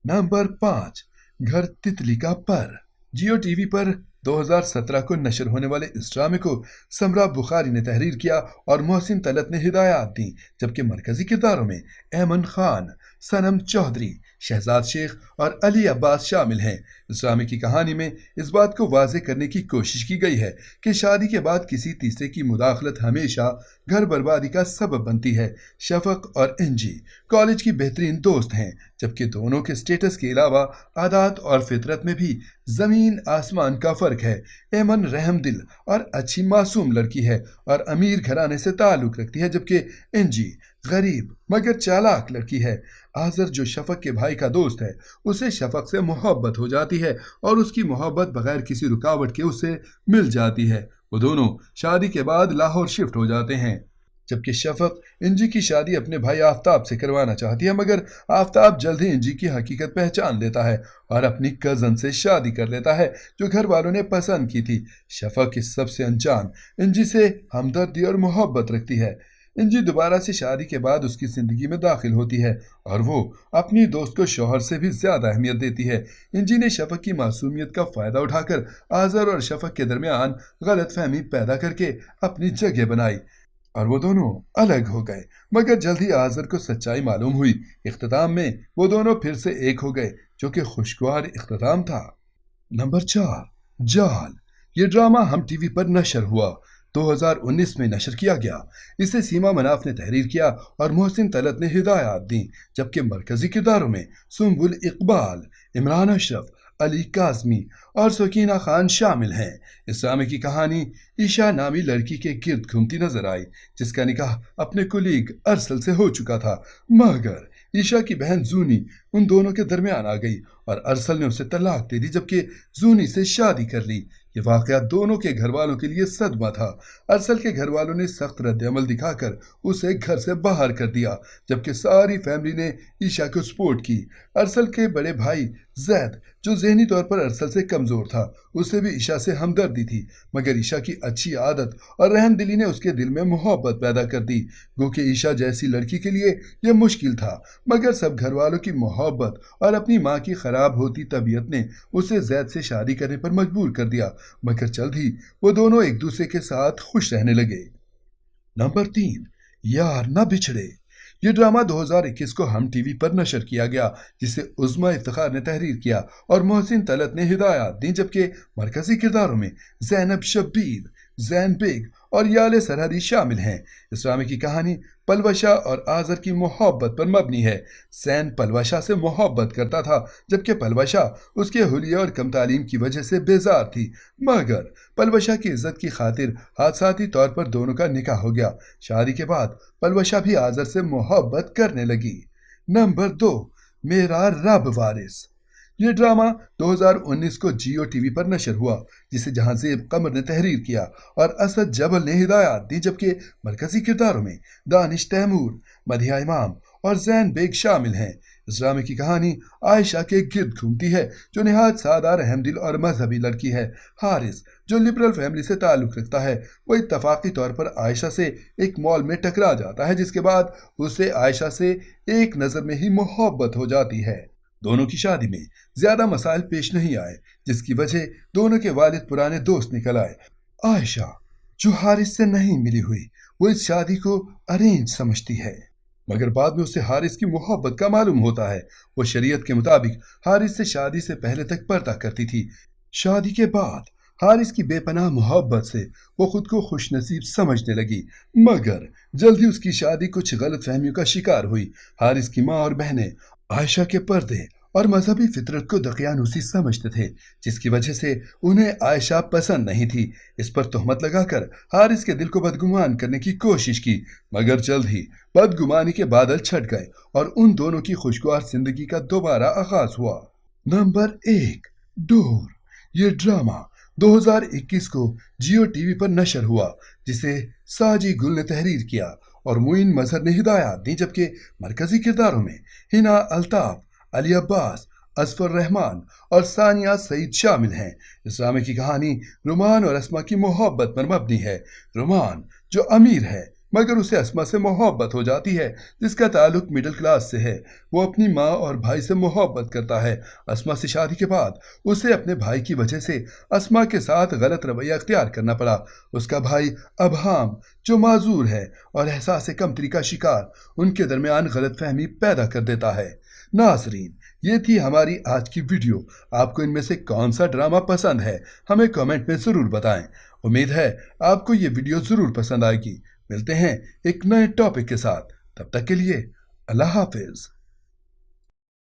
Number 5, घर तितली का पर। जियो टीवी पर 2017 को नशर होने वाले इस ड्रामे को समरा बुखारी ने तहरीर किया और मोहसिन तलत ने हिदायत दी, जबकि मरकजी किरदारों में ऐमन खान, सनम चौधरी, शहजाद शेख और अली अब्बास शामिल हैं। इस ड्रामे की कहानी में इस बात को वाज़ेह करने की कोशिश की गई है कि शादी के बाद किसी तीसरे की मुदाखलत हमेशा घर बर्बादी का सबब बनती है। शफक और इंजी कॉलेज की बेहतरीन दोस्त हैं, जबकि दोनों के स्टेटस के अलावा आदात और फितरत में भी जमीन आसमान का फर्क है। ऐमन रहमदिल और अच्छी मासूम लड़की है और अमीर घराने से ताल्लुक रखती है, जबकि इंजी गरीब मगर चालाक लड़की है। आजर जो शफक के भाई का दोस्त है, उसे शफक से मोहब्बत हो जाती है और उसकी मोहब्बत बगैर किसी रुकावट के उसे मिल जाती है। वो दोनों शादी के बाद लाहौर शिफ्ट हो जाते हैं, जबकि शफक इंजी की शादी अपने भाई आफ्ताब से करवाना चाहती है, मगर आफ्ताब जल्द ही इंजी की हकीकत पहचान लेता है और अपनी कजन से शादी कर लेता है जो घर वालों ने पसंद की थी। शफक इस सबसे अनजान इंजी से हमदर्दी और मोहब्बत रखती है। इंजी दोबारा से शादी के बाद उसकी जिंदगी में दाखिल होती है और वो अपनी दोस्त को शौहर से भी ज्यादा अहमियत देती है। इंजी ने शफक की मासूमियत का फायदा उठाकर आजर और शफक के दरमियान गलतफहमी पैदा करके अपनी जगह बनाई और वो दोनों अलग हो गए, मगर जल्द ही आजर को सच्चाई मालूम हुई। इख्तिताम में वो दोनों फिर से एक हो गए, जो कि खुशगवार इख्तिताम था। नंबर 4, जाल। ये ड्रामा हम टीवी पर नशर हुआ, 2019 में नशर किया गया। इसे सीमा मनाफ ने तहरीर किया और मोहसिन तलत ने हिदायत दी, जबकि मरकजी किरदारों में सुम्बुल इकबाल, इमरान अशरफ, अली काज़मी और सकीना खान शामिल हैं। इस ड्रामे की कहानी ईशा नामी लड़की के गिर्द घूमती नजर आई, जिसका निकाह अपने कुलीग अरसल से हो चुका था, मगर ईशा की बहन जूनी उन दोनों के दरमियान आ गई और अरसल ने उसे तलाक दे दी, जबकि जूनी से शादी कर ली। ये वाकया दोनों के घर वालों के लिए सदमा था। अरसल के घर वालों ने सख्त रद्द-ए-अमल दिखाकर उसे घर से बाहर कर दिया, जबकि सारी फैमिली ने ईशा को सपोर्ट की। अरसल के बड़े भाई जैद, जो ज़हनी तौर पर अरसल से कमज़ोर था, उसे भी ईशा से हमदर्दी थी, मगर ईशा की अच्छी आदत और रहमदिली ने उसके दिल में मोहब्बत पैदा कर दी। गो कि ईशा जैसी लड़की के लिए यह मुश्किल था, मगर सब घर वालों की मोहब्बत और अपनी माँ की खराब होती तबीयत ने उसे जैद से शादी करने पर मजबूर कर दिया, मगर जल्द ही वो दोनों एक दूसरे के साथ खुश रहने लगे। नंबर 3, यार ना बिछड़े। ये ड्रामा 2021 को हम टीवी पर नशर किया गया, जिसे उज़्मा इफ्तिखार ने तहरीर किया और मोहसिन तलत ने हिदायत दी, जबकि मरकजी किरदारों में ज़ैनब शब्बीर, जैन बेग और याले सरहदी शामिल हैं। इस ड्रामे की कहानी पलवशा और आजर की मोहब्बत पर मबनी है। जैन पलवशा से मोहब्बत करता था, जबकि पलवशा उसके हुलिया और कम तालीम की वजह से बेजार थी, मगर पलवशा की इज्जत की खातिर हादसाती तौर पर दोनों का निकाह हो गया। शादी के बाद पलवशा भी आजर से मोहब्बत करने लगी। नंबर 2, मेरा रब वारिस। ये ड्रामा 2019 को जियो टीवी पर नशर हुआ, जिसे जहांज़ेब कमर ने तहरीर किया और असद जबल ने हिदायत दी, जबकि मरकजी किरदारों में दानिश तैमूर, मदिहा इमाम और जैन बेग शामिल हैं। इस ड्रामे की कहानी आयशा के गिर्द घूमती है, जो निहायत सादा, रहमदिल और मजहबी लड़की है। हारिस, जो लिबरल फैमिली से ताल्लुक रखता है, वो इत्तफाकी तौर पर आयशा से एक मॉल में टकरा जाता है, जिसके बाद उसे आयशा से एक नज़र में ही मोहब्बत हो जाती है। दोनों की शादी में ज्यादा मसाइल पेश नहीं आए, जिसकी वजह दोनों के वालिद पुराने दोस्त निकल आए। आयशा, जो हारिस से नहीं मिली हुई, वो इस शादी को अरेंज समझती है, मगर बाद में उसे हारिस की मोहब्बत का मालूम होता है। वो शरीयत के मुताबिक हारिस से शादी से पहले तक पर्दा करती थी। शादी के बाद हारिस की बेपनाह मोहब्बत से वो खुद को खुशनसीब समझने लगी, मगर जल्द ही उसकी शादी कुछ गलत फहमियों का शिकार हुई। हारिस की माँ और बहनें आयशा के पर्दे और मजहबी फितरत को दकियानूसी समझते थे, जिसकी वजह से उन्हें आयशा पसंद नहीं थी। इस पर तोहमत लगाकर हारिस के दिल को बदगुमान करने की कोशिश की, मगर जल्द ही बदगुमानी के बादल छट गए और उन दोनों की खुशगवार जिंदगी का दोबारा आगाज हुआ। Number 1, door. ये ड्रामा 2021 को जियो टीवी पर नशर हुआ, जिसे साजी गुल ने तहरीर किया और मुइन मजहर ने हिदायत दी, जबकि मरकजी किरदारों में हिना अल्ताफ, अली अब्बास, असफर रहमान और सानिया सईद शामिल हैं। इस ड्रामे की कहानी रुमान और अस्मा की मोहब्बत पर मबनी है। रुमान, जो अमीर है, मगर उसे अस्मा से मोहब्बत हो जाती है, जिसका ताल्लुक मिडिल क्लास से है। वो अपनी माँ और भाई से मोहब्बत करता है। अस्मा से शादी के बाद उसे अपने भाई की वजह से अस्मा के साथ गलत रवैया अख्तियार करना पड़ा। उसका भाई अबहाम, जो माजूर है और एहसास कमतरी का शिकार, उनके दरमियान गलतफहमी पैदा कर देता है। नाजरीन, ये थी हमारी आज की वीडियो। आपको इनमें से कौन सा ड्रामा पसंद है, हमें कमेंट में ज़रूर बताएं। उम्मीद है आपको ये वीडियो ज़रूर पसंद आएगी। मिलते हैं एक नए टॉपिक के साथ, तब तक के लिए अल्लाह हाफिज।